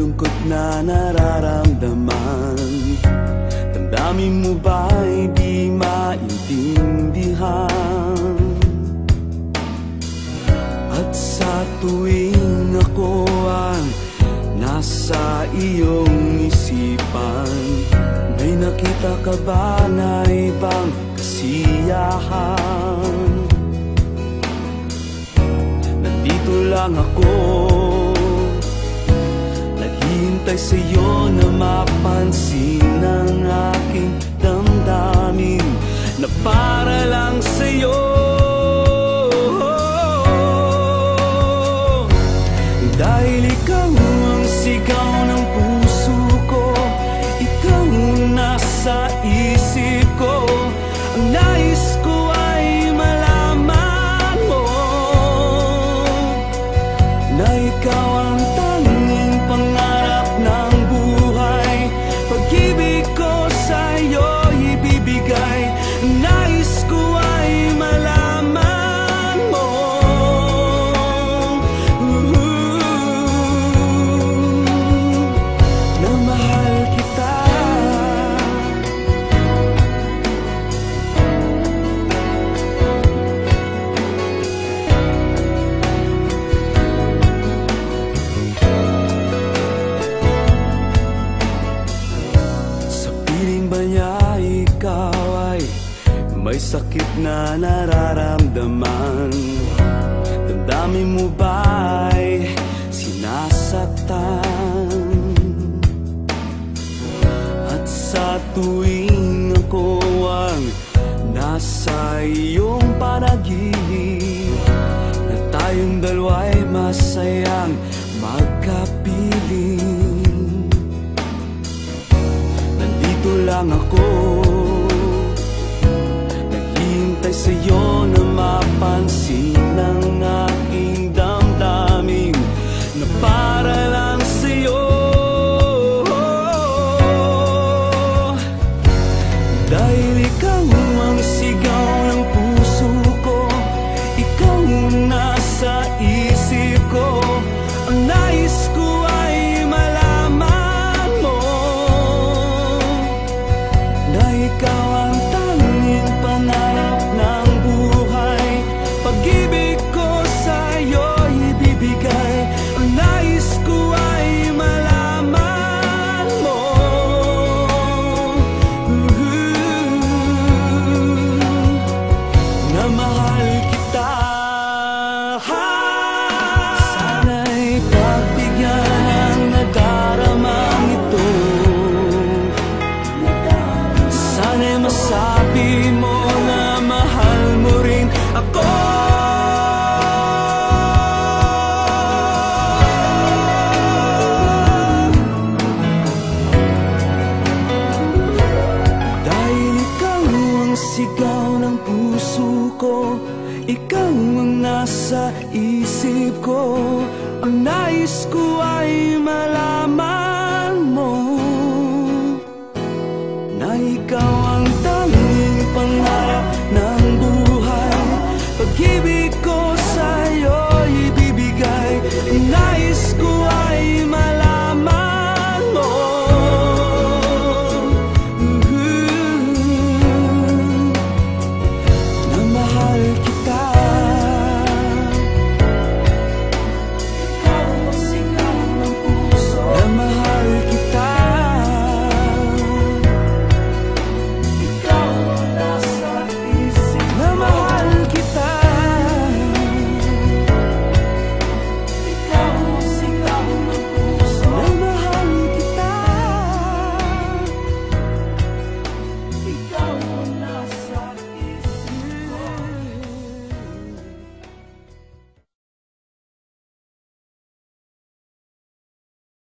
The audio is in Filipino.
lungkot na nararamdaman. Damdamin mo ba'y di maintindihan? At sa tuwing ako ang nasa iyong isipan, may nakita ka ba na ibang kasiyahan? Nandito lang ako, naghihintay sa'yo na mapansin ang aking damdamin na para lang sa'yo. Dahil ikaw ang sigaw ng puso ko, ikaw ang nasa isip ko. Ang nais ko ay malaman mo na ikaw ang tanging pangarap ng buhay. Pag-ibig ko sa'yo ibibigay. Ang nais ko ay malaman mo na mahal kita. Sa piling ba niya ikaw ay may sakit na nararamdaman? Damdamin mo ba'y sinasaktan? At sa tuwing ako ang nasa iyong panaginip, na tayong dalawa'y masayang magkapiling, nandito lang ako, naghihintay sa'yo na mapansin ang aking damdamin na para lang sa'yo. Dahil ikaw ang sigaw ng puso ko, ikaw ang nasa isip ko. Ang nais ko ay malaman mo na ikaw ang tanging pangarap ng buhay. Pag-ibig ko sa'yo ibibigay. Ang nais ko ay malaman mo na mahal kita. Sana'y pagbigyan ang nadaramang ito. Sana'y masabi mo na mahal mo rin ako. Dahil ikaw ang sigaw ng puso ko, ikaw ang nasa isip ko. Ang nais ko ay malaman